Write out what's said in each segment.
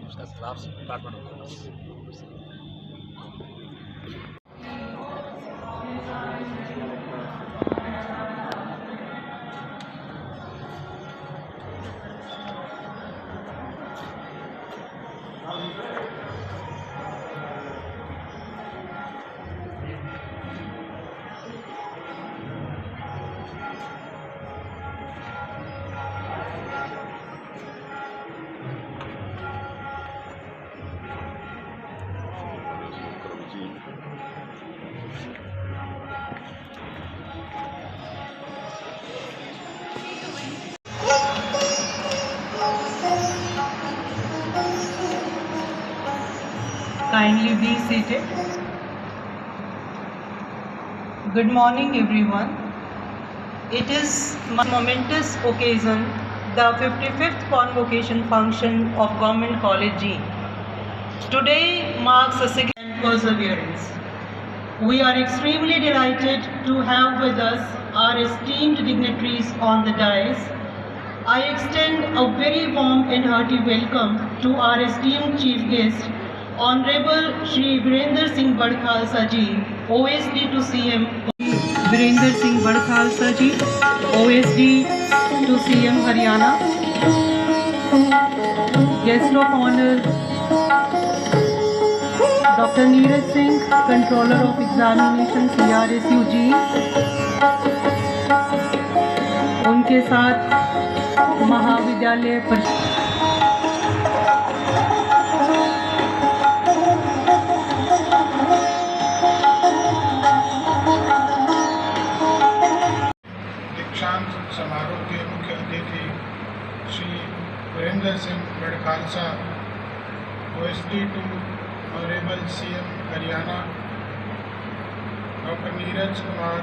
उसका खिलाफ department Kindly be seated. Good morning, everyone. It is a momentous occasion, the 55th convocation function of Government College G. Today marks a significant perseverance. We are extremely delighted to have with us our esteemed dignitaries on the dais. I extend a very warm and hearty welcome to our esteemed chief guest, Honorable Shri Virender Singh Badkhalsa Ji, OSD to CM. Virender Singh Badkhalsa Ji, OSD to CM Haryana. Guest of honor, Dr. Neeraj Singh, Controller of Examination CRSU G. उनके साथ महाविद्यालय समारोह के मुख्य अतिथि Shri Virendra Singh Barkhalsa, OSD to honourable CM Haryana, doctor Neeraj Kumar,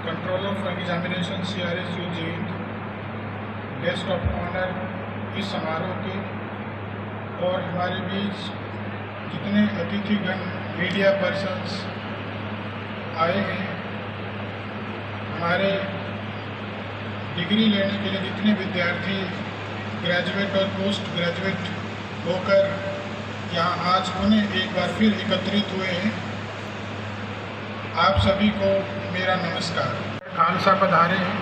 controller of examination CRSU Jind, guest of honour इस समारोह के, और हमारे बीच जितने अतिथिगण मीडिया पर्सन्स आए हैं, हमारे डिग्री लेने के लिए जितने विद्यार्थी ग्रेजुएट और पोस्ट ग्रेजुएट होकर यहाँ आज उन्हें एक बार फिर एकत्रित हुए हैं, आप सभी को मेरा नमस्कार। खालसा पधारे हैं,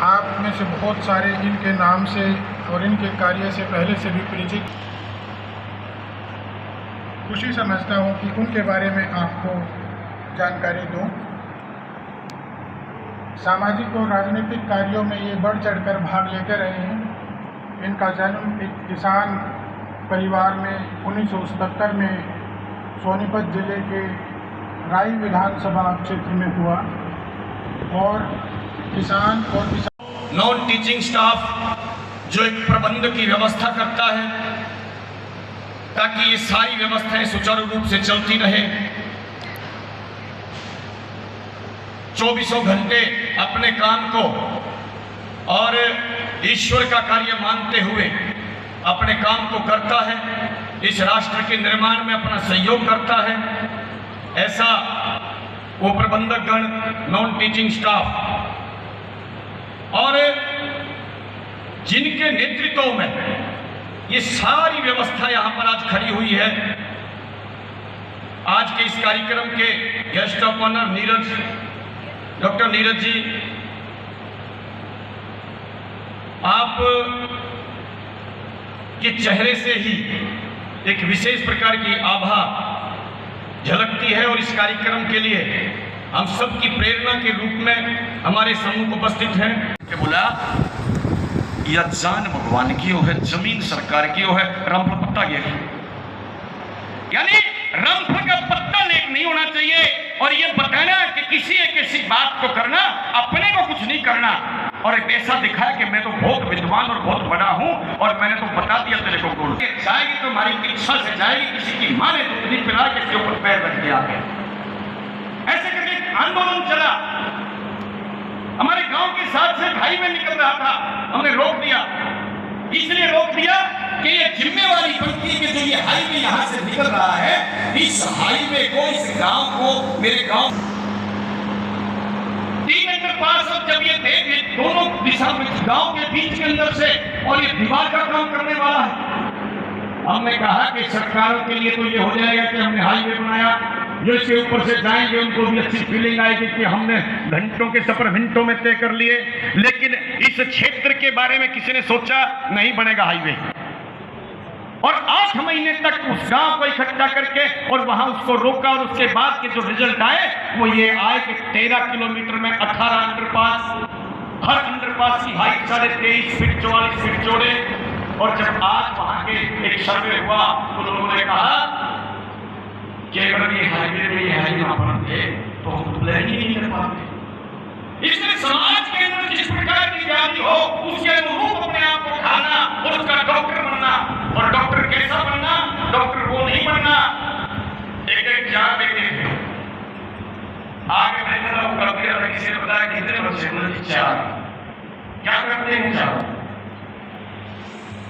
आप में से बहुत सारे इनके नाम से और इनके कार्य से पहले से भी परिचित। खुशी समझता हूँ कि उनके बारे में आपको जानकारी दूँ। सामाजिक और राजनीतिक कार्यों में ये बढ़ चढ़कर भाग लेते रहे हैं। इनका जन्म एक किसान परिवार में 1977 में सोनीपत जिले के राई विधानसभा क्षेत्र में हुआ और किसान नॉन टीचिंग स्टाफ जो एक प्रबंध की व्यवस्था करता है ताकि ये सारी व्यवस्थाएं सुचारू रूप से चलती रहे, 24 घंटे अपने काम को और ईश्वर का कार्य मानते हुए अपने काम को करता है, इस राष्ट्र के निर्माण में अपना सहयोग करता है। ऐसा वो प्रबंधक गण, नॉन टीचिंग स्टाफ और जिनके नेतृत्व में ये सारी व्यवस्था यहां पर आज खड़ी हुई है। आज के इस कार्यक्रम के guest of honour doctor Neeraj ji, आप के चेहरे से ही एक विशेष प्रकार की आभा झलकती है और इस कार्यक्रम के लिए हम सब की प्रेरणा के रूप में हमारे सम्मुख उपस्थित हैं। बोला या जान भगवान की हो है, जमीन सरकार की हो है, रामफल पत्ता गिर, यानी रामफल का पत्ता लेक नहीं होना चाहिए। और ये बताना कि किसी एक ऐसी बात को करना, अपने को कुछ नहीं करना और ऐसा दिखाया कि मैं तो बहुत विद्वान और बहुत बड़ा हूं और मैंने तो बता दिया तेरे को कौन जाएगी तो हमारी इच्छा से जाएगी, किसी की मां ने दूध नहीं पिला के इसके ऊपर पैर रख दिया। ऐसे करके आंदोलन चला। हमारे गांव के साथ से हाईवे निकल रहा था, हमने रोक दिया। इसलिए रोक दिया कि ये जिम्मेवारी बनती है कि जो ये हाईवे यहां से निकल रहा है, इस हाईवे को, इस गांव को, मेरे गांव 3 अंडरपास जब ये देख दोनों दिशा में गांव के बीच के अंदर से और ये दीवार का काम करने वाला है। हमने कहा कि सरकारों के लिए तो ये हो जाएगा कि हमने हाईवे बनाया, जो इसके ऊपर से जाएंगे उनको भी अच्छी फीलिंग आएगी कि हमने घंटों के सफर मिनटों में तय कर लिए। लेकिन इस क्षेत्र के बारे में किसी ने सोचा नहीं बनेगा हाईवे। और 8 महीने तक उस गांव को इकट्ठा करके और वहां उसको रोका और उसके बाद के जो रिजल्ट आए वो ये आए कि 13 किलोमीटर में 18 अंडरपास, हर अंडरपास की हाइट 23.5 फीट 44 फीट चौड़े। और जब आज वहां के एक सर्वे हुआ तो लोगों ने कहा कि अगर ये हाईवे ना बनते तो हम प्लान ही नहीं कर पाते। इसलिए समाज के अंदर जिस प्रकार की व्याधि हो उसके अनुरूप अपने आप को खाना और उसका डॉक्टर बनना। और डॉक्टर कैसा बनना? डॉक्टर वो नहीं बनना एक 4 बेटे थे, आगे बैठा वो करते हैं, किसी ने बताया कितने बच्चे? बोले 4। क्या करते हैं 4?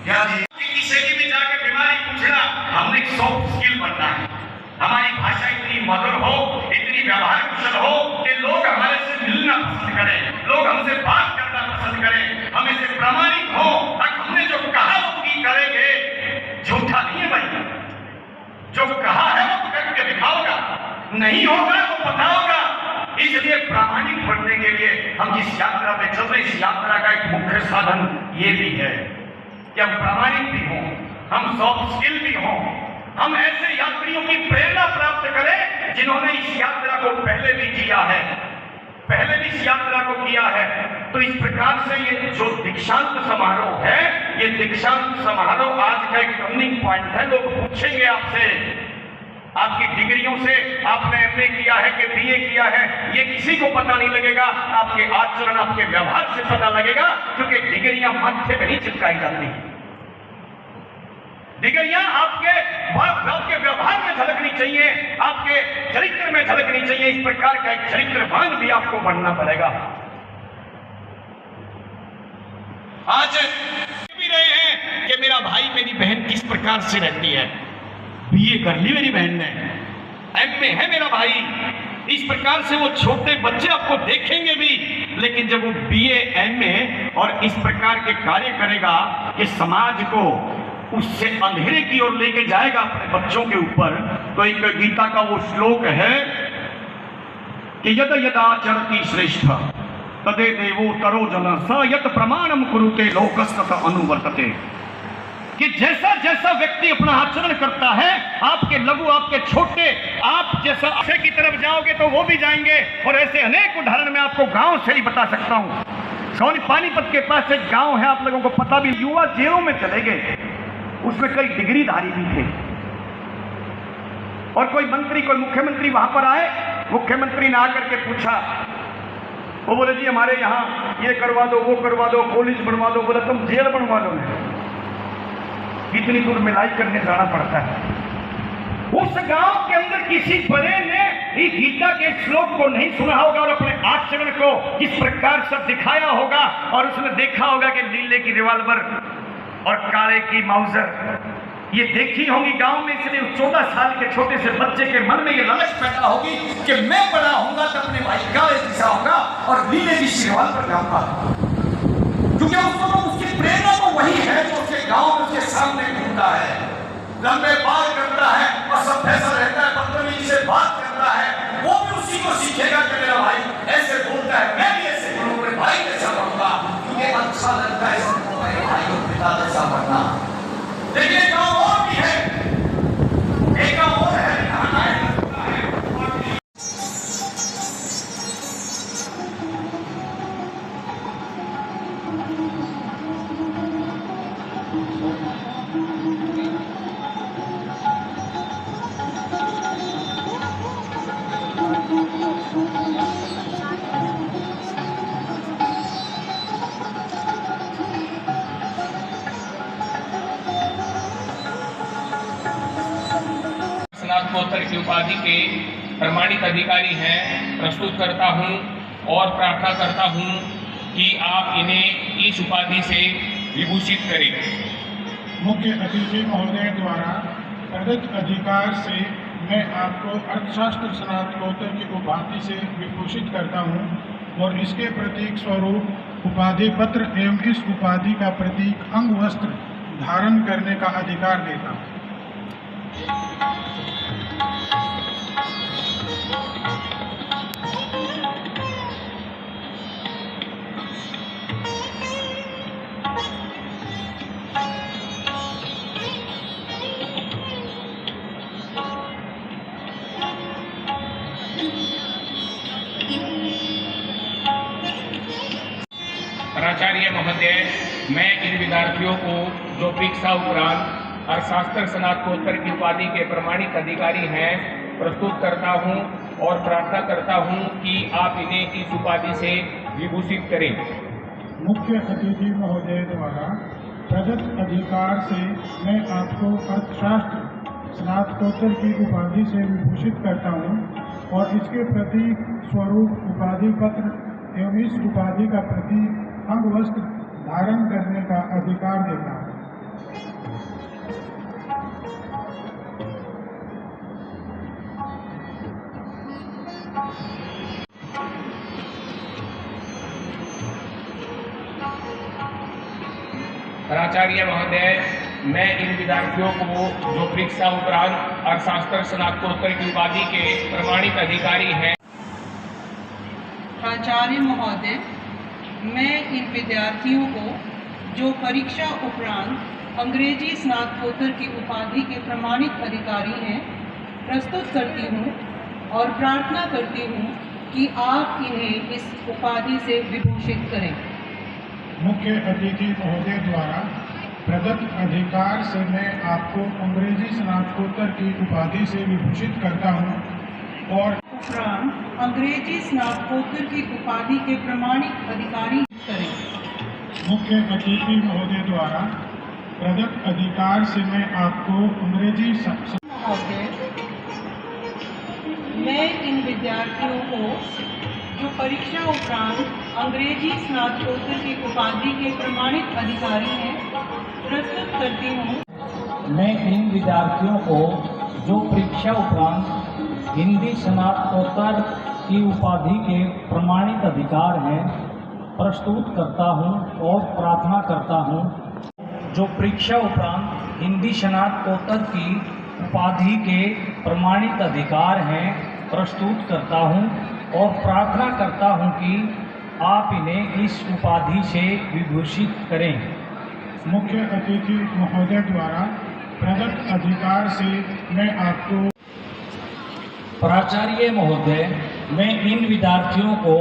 क्या किसी की भी जाके बीमारी पूछना, हमने सॉफ्ट स्किल बनना है। हमारी भाषा इतनी मधुर हो, इतनी व्यवहार कुशल हो कि लोग हमारे से मिलना पसंद करें, लोग हमसे बात करना पसंद करें, हमें से प्रामाणिक हो। हमने जो कहा वो की करेंगे, झूठा नहीं है भाई। जो कहा है वो करके दिखाओगा, नहीं होगा तो बताओगा। इसलिए प्रामाणिक बनने के लिए हम जिस यात्रा पे चल रहे, इस यात्रा का एक मुख्य साधन ये भी है कि हम प्रामाणिक भी हों, हम सॉफ्ट स्किल भी हों, हम ऐसे यात्रियों की प्रेरणा प्राप्त करें जिन्होंने इस यात्रा को पहले भी किया है, पहले भी इस यात्रा को किया है। तो इस प्रकार से ये जो दीक्षांत समारोह है, ये दीक्षांत समारोह आज का एक टर्निंग पॉइंट है। लोग पूछेंगे आपसे, आपकी डिग्रियों से आपने एमए किया है कि बीए किया है, ये किसी को पता नहीं लगेगा। आपके आचरण, आपके व्यवहार से पता लगेगा, क्योंकि डिग्रियां माथे पे नहीं चिपकाई जाती। डिग्रियां आपके व्यवहार में झलकनी चाहिए, आपके चरित्र में झलकनी चाहिए। इस प्रकार का एक चरित्रवान भी आपको बनना पड़ेगा। आज भी रहे हैं कि मेरा भाई मेरी बहन किस प्रकार से रहती है। बीए कर ली मेरी बहन ने, एमए है मेरा भाई। इस प्रकार से वो छोटे बच्चे आपको देखेंगे भी, लेकिन जब वो बीए एमए और इस प्रकार के कार्य करेगा कि समाज को उससे अंधेरे की ओर लेके जाएगा अपने बच्चों के ऊपर। तो एक गीता का वो श्लोक है कि यद यदा चरति श्रेष्ठ तदे देवो तरो जन स यत प्रमाणम कुरुते लोकस्तत अनुवर्तते। कि जैसा जैसा व्यक्ति अपना आचरण करता है, आपके लघु, आपके छोटे, आप जैसा अच्छे की तरफ जाओगे तो वो भी जाएंगे। और ऐसे अनेक उदाहरण मैं आपको गांव से ही बता सकता हूं। सोनी पानीपत के पास एक गांव है, आप लोगों को पता भी। युवा जेलों में चले गए, उसमें कई डिग्रीधारी भी थे। और कोई मंत्री, कोई मुख्यमंत्री वहां पर आए, मुख्यमंत्री ने आकर के पूछा, वो बोले जी हमारे यहाँ ये करवा दो, वो करवा दो, कॉलेज बनवा दो। बोला तुम जेल बनवा लो, इतनी दूर मिलाई करने जाना पड़ता है। उस गांव के अंदर किसी बड़े ने इस गीता के श्लोक को नहीं सुना होगा और अपने आचरण को इस प्रकार से दिखाया होगा, और उसने देखा होगा कि नीले की रिवॉल्वर और काले की माउजर ये देखी होंगी गांव में। इसलिए 14 साल के छोटे से बच्चे के मन में ये लालच पैदा होगी कि मैं बड़ा होऊंगा तो अपने भाई काले दिशा होगा और नीले की रिवॉल्वर जाऊंगा, क्योंकि उसकी प्रेरणा तो वही है जो उसके गांव में उसके सामने घूमता है, लंबे बाल करता है और सभ्य सा रहता है, बदतमीजी से बात करता है। वो भी उसी को सीखेगा कि मेरा भाई ऐसे बोलता है, मैं भी ऐसे बोलूं, मेरे भाई जैसा बनूंगा, क्योंकि अच्छा लगता है मेरे भाई और पिता जैसा बनना। देखिए गांव और भी है, एक गांव और है, स्नातकोत्तर की उपाधि के प्रमाणित अधिकारी हैं, प्रस्तुत करता हूं और प्रार्थना करता हूं कि आप इन्हें इस उपाधि से विभूषित करें। मुख्य अतिथि महोदय द्वारा प्रदत्त अधिकार से मैं आपको अर्थशास्त्र स्नातकोत्तर की उपाधि से विभूषित करता हूं और इसके प्रतीक स्वरूप उपाधि पत्र एवं इस उपाधि का प्रतीक अंगवस्त्र धारण करने का अधिकार देता हूं। प्राचार्य महोदय, मैं इन विद्यार्थियों को जो परीक्षा उपरांत अर्थशास्त्र स्नातकोत्तर की उपाधि के प्रमाणित अधिकारी हैं, प्रस्तुत करता हूं और प्रार्थना करता हूं कि आप इन्हें इस उपाधि से विभूषित करें। मुख्य अतिथि महोदय द्वारा प्रदत्त अधिकार से मैं आपको अर्थशास्त्र स्नातकोत्तर की उपाधि से विभूषित करता हूं और इसके प्रतीक स्वरूप उपाधि पत्र एवं इस उपाधि का प्रतीक अंगवस्त्र धारण करने का अधिकार देता हूं। प्राचार्य महोदय, मैं इन विद्यार्थियों को जो परीक्षा उपरांत अर्थशास्त्र स्नातकोत्तर की उपाधि के प्रमाणित अधिकारी हैं। प्राचार्य महोदय, मैं इन विद्यार्थियों को जो परीक्षा उपरांत अंग्रेजी स्नातकोत्तर की उपाधि के प्रमाणित अधिकारी हैं, प्रस्तुत करती हूँ और प्रार्थना करती हूँ कि आप इन्हें इस उपाधि से विभूषित करें। मुख्य अतिथि महोदय द्वारा प्रदत्त अधिकार से मैं आपको अंग्रेजी स्नातकोत्तर की उपाधि से विभूषित करता हूं और उपरांत अंग्रेजी स्नातकोत्तर की उपाधि के प्रमाणित अधिकारी करें। मुख्य अतिथि महोदय द्वारा प्रदत्त अधिकार से मैं आपको अंग्रेजी महोदय, मैं इन विद्यार्थियों को जो परीक्षा उपरांत अंग्रेजी स्नातकोत्तर की उपाधि के प्रमाणित अधिकारी हैं, प्रस्तुत करती हूँ। मैं इन विद्यार्थियों को जो परीक्षा उपरांत हिंदी स्नातकोत्तर की उपाधि के प्रमाणित अधिकार हैं, प्रस्तुत करता हूँ और प्रार्थना करता हूँ। जो परीक्षा उपरांत हिंदी स्नातकोत्तर की उपाधि के प्रमाणित अधिकार हैं, प्रस्तुत करता हूँ और प्रार्थना करता हूँ कि आप इन्हें इस उपाधि से विभूषित करें। मुख्य अतिथि महोदय द्वारा प्रदत्त अधिकार से मैं आपको प्राचार्य महोदय, मैं इन विद्यार्थियों को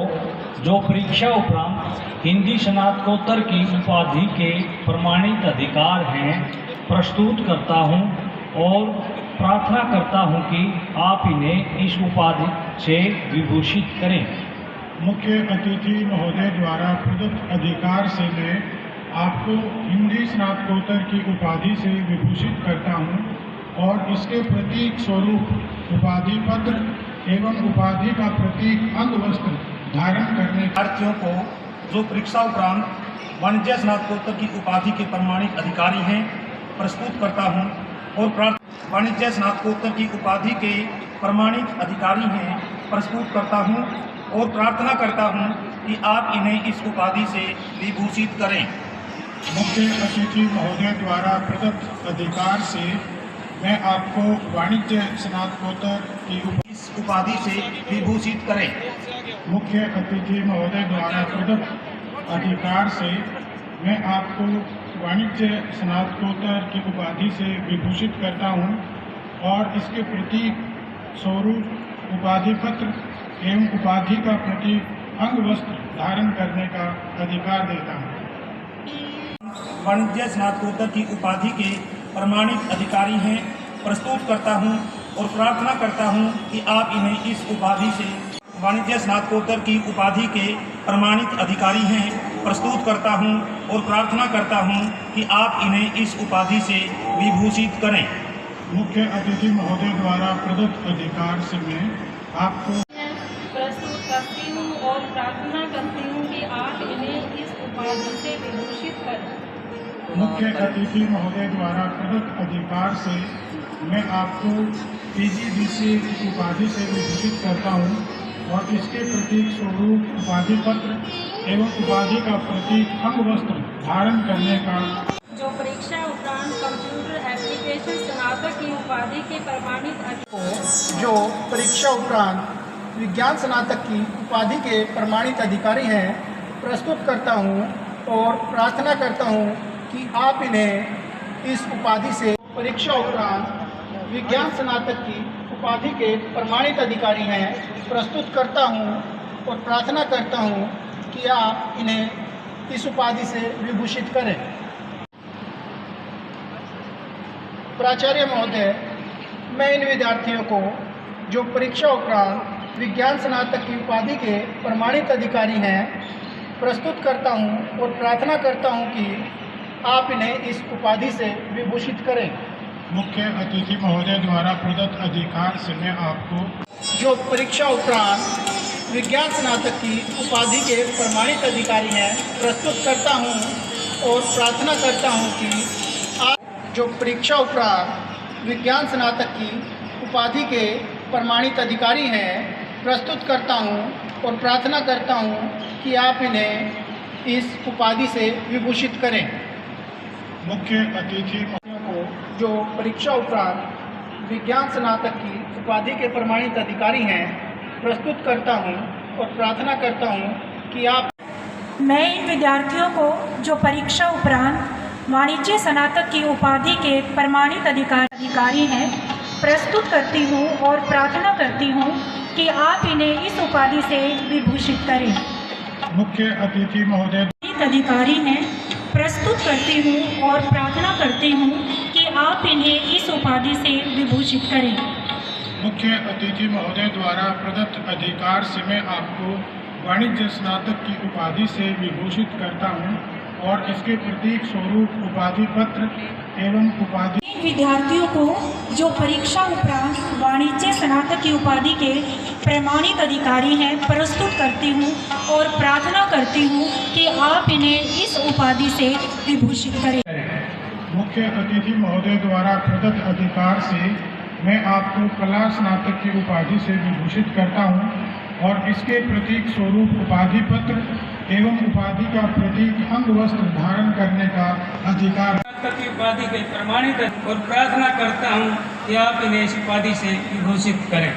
जो परीक्षा उपरांत हिंदी स्नातकोत्तर की उपाधि के प्रमाणित अधिकार हैं प्रस्तुत करता हूं और प्रार्थना करता हूं कि आप इन्हें इस उपाधि से विभूषित करें। मुख्य अतिथि महोदय द्वारा प्रदत्त अधिकार से मैं आपको हिंदी स्नातकोत्तर की उपाधि से विभूषित करता हूं और इसके प्रतीक स्वरूप उपाधि पत्र एवं उपाधि का प्रतीक अंगवस्त्र धारण करने विद्यार्थियों को जो परीक्षा उपरांत वाणिज्य स्नातकोत्तर की उपाधि के प्रमाणित अधिकारी हैं प्रस्तुत करता हूं और वाणिज्य स्नातकोत्तर की उपाधि के प्रमाणित अधिकारी हैं प्रस्तुत करता हूं और प्रार्थना करता हूं कि आप इन्हें इस उपाधि से विभूषित करें। मुख्य अतिथि महोदय द्वारा प्रदत्त अधिकार से मैं आपको वाणिज्य स्नातकोत्तर की इस उपाधि से विभूषित करें। मुख्य अतिथि महोदय द्वारा प्रदत्त अधिकार से मैं आपको वाणिज्य स्नातकोत्तर की उपाधि से विभूषित करता हूं और इसके प्रतीक स्वरूप उपाधि पत्र एवं उपाधि का प्रतीक अंगवस्त्र धारण करने का अधिकार देता हूं। वाणिज्य स्नातकोत्तर की उपाधि के प्रमाणित अधिकारी हैं प्रस्तुत करता हूं और प्रार्थना करता हूं कि आप इन्हें इस उपाधि से वाणिज्य स्नातकोत्तर की उपाधि के प्रमाणित अधिकारी हैं प्रस्तुत करता हूं और प्रार्थना करता हूं कि आप इन्हें इस उपाधि से विभूषित करें। मुख्य अतिथि महोदय द्वारा प्रदत्त अधिकार से मैं आपको प्रस्तुत करती हूँ और प्रार्थना करती हूँ कि आप इन्हें इस उपाधि से विभूषित करें। मुख्य अतिथि महोदय द्वारा प्रदत्त अधिकार से मैं आपको PGDC उपाधि से विभूषित करता हूँ और इसके प्रतीक स्वरूप उपाधि पत्र एवं उपाधि का प्रतीक अंगवस्त्र धारण करने का जो परीक्षा उपरांत कंप्यूटर एप्लीकेशन स्नातक की उपाधि के प्रमाणित जो परीक्षा उपरांत विज्ञान स्नातक की उपाधि के प्रमाणित अधिकारी हैं प्रस्तुत करता हूं और प्रार्थना करता हूं कि आप इन्हें इस उपाधि से परीक्षा उपरांत विज्ञान स्नातक की उपाधि के प्रमाणित अधिकारी हैं प्रस्तुत करता हूं और प्रार्थना करता हूं कि आप इन्हें इस उपाधि से विभूषित करें। प्राचार्य महोदय, मैं इन विद्यार्थियों को जो परीक्षा उपरांत विज्ञान स्नातक की उपाधि के प्रमाणित अधिकारी हैं प्रस्तुत करता हूं और प्रार्थना करता हूं कि आप इन्हें इस उपाधि से विभूषित करें। मुख्य अतिथि महोदय द्वारा प्रदत्त अधिकार से मैं आपको जो परीक्षा उपरांत विज्ञान स्नातक की उपाधि के प्रमाणित अधिकारी हैं प्रस्तुत करता हूं और प्रार्थना करता हूं कि आप जो परीक्षा उपरांत विज्ञान स्नातक की उपाधि के प्रमाणित अधिकारी हैं प्रस्तुत करता हूं और प्रार्थना करता हूं कि आप इन्हें इस उपाधि से विभूषित करें। मुख्य अतिथि को जो परीक्षा उपरांत विज्ञान स्नातक की उपाधि के प्रमाणित अधिकारी हैं प्रस्तुत करता हूं और प्रार्थना करता हूं कि आप मैं इन विद्यार्थियों को जो परीक्षा उपरांत वाणिज्य स्नातक की उपाधि के प्रमाणित अधिकारी हैं प्रस्तुत करती हूं और प्रार्थना करती हूं कि आप इन्हें इस उपाधि से विभूषित करें। मुख्य अतिथि महोदय अधिकारी हैं प्रस्तुत करती हूं और प्रार्थना करती हूं कि आप इन्हें इस उपाधि से विभूषित करें। मुख्य अतिथि महोदय द्वारा प्रदत्त अधिकार से मैं आपको वाणिज्य स्नातक की उपाधि से विभूषित करता हूं और इसके प्रतीक स्वरूप उपाधि पत्र एवं उपाधि विद्यार्थियों को जो परीक्षा उपरांत वाणिज्य स्नातक की उपाधि के प्रमाणित अधिकारी हैं प्रस्तुत करती हूं और प्रार्थना करती हूं कि आप इन्हें इस उपाधि से विभूषित करें। मुख्य अतिथि महोदय द्वारा प्रदत्त अधिकार से मैं आपको कला स्नातक की उपाधि से विभूषित करता हूं और इसके प्रतीक स्वरूप उपाधि पत्र एवं उपाधि का प्रतीक अंगवस्त्र धारण करने का अधिकार की उपाधि के प्रमाणित और प्रार्थना करता हूं कि आप इन्हें इस उपाधि से विभूषित करें।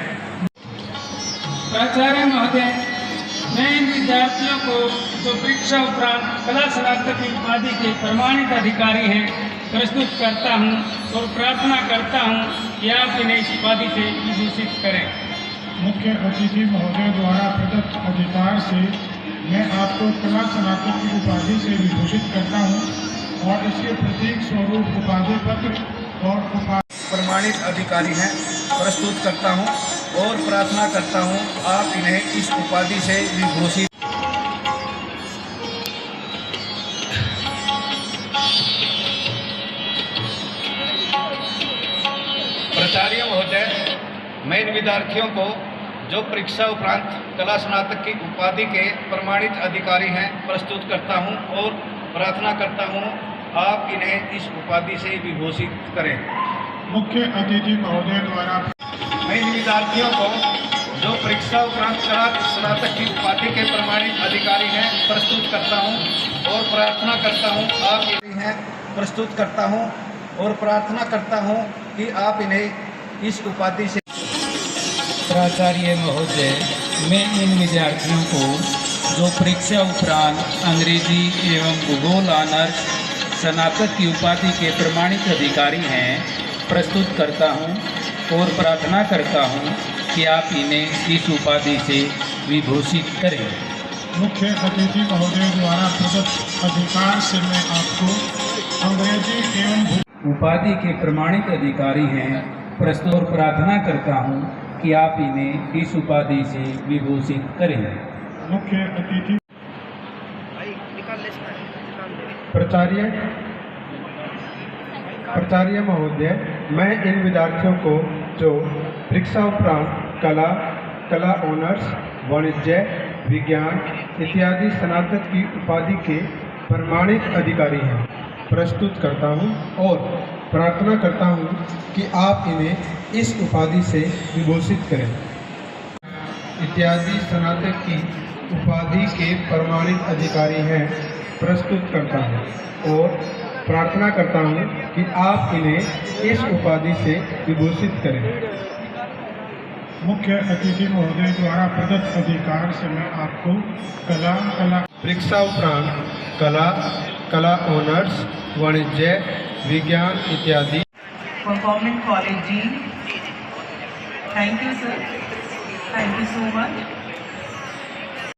प्राचार्य महोदय, मैं इन विद्यार्थियों को जो परीक्षा उपरांत कला स्नातक की उपाधि के प्रमाणित अधिकारी हैं प्रस्तुत करता हूं और प्रार्थना करता हूं कि आप इन्हें इस उपाधि से विभूषित करें। मुख्य अतिथि महोदय द्वारा प्रदत्त अधिकार से मैं आपको कला स्नातक की उपाधि से विभूषित करता हूं और इसके प्रतीक स्वरूप उपाधि पत्र और प्रमाणित अधिकारी हैं प्रस्तुत करता हूं और प्रार्थना करता हूं आप इन्हें इस उपाधि से विभूषित। प्राचार्य महोदय, मैं इन विद्यार्थियों को जो परीक्षा उपरांत कला स्नातक की उपाधि के प्रमाणित अधिकारी हैं प्रस्तुत करता हूं और प्रार्थना करता हूं आप इन्हें इस उपाधि से विभूषित करें। मुख्य अतिथि महोदय द्वारा मैं इन विद्यार्थियों को जो परीक्षा उपरांत कला स्नातक की उपाधि के प्रमाणित अधिकारी हैं प्रस्तुत करता हूं और प्रार्थना करता हूं आप इन्हें प्रस्तुत करता हूं और प्रार्थना करता हूं कि आप इन्हें इस उपाधि से। प्राचार्य महोदय, मैं इन विद्यार्थियों को जो परीक्षा उपरांत अंग्रेजी एवं भूगोल ऑनर्स स्नातक की उपाधि के प्रमाणित अधिकारी हैं प्रस्तुत करता हूं और प्रार्थना करता हूं कि आप इन्हें इस उपाधि से विभूषित करें। मुख्य अतिथि महोदय द्वारा प्रदत्त अधिकार से मैं आपको अंग्रेजी एवं उपाधि के प्रमाणित अधिकारी हैं प्रस्तुत और प्रार्थना करता हूं कि आप इन्हें इस उपाधि से विभूषित करें। मुख्य अतिथि प्राचार्य महोदय, मैं इन विद्यार्थियों को जो परीक्षा उपरांत कला ऑनर्स, वाणिज्य, विज्ञान इत्यादि स्नातक की उपाधि के प्रमाणित अधिकारी हैं प्रस्तुत करता हूं और प्रार्थना करता हूं कि आप इन्हें इस उपाधि से विभूषित करें। इत्यादि स्नातक की उपाधि के प्रमाणित अधिकारी हैं प्रस्तुत करता हूं और प्रार्थना करता हूं कि आप इन्हें इस उपाधि से विभूषित करें। मुख्य अतिथि महोदय द्वारा प्रदत्त अधिकार से मैं आपको परीक्षा उपरांत कला ऑनर्स, वाणिज्य, विज्ञान इत्यादि। गवर्नमेंट कॉलेज जी, thank you sir, thank you so much.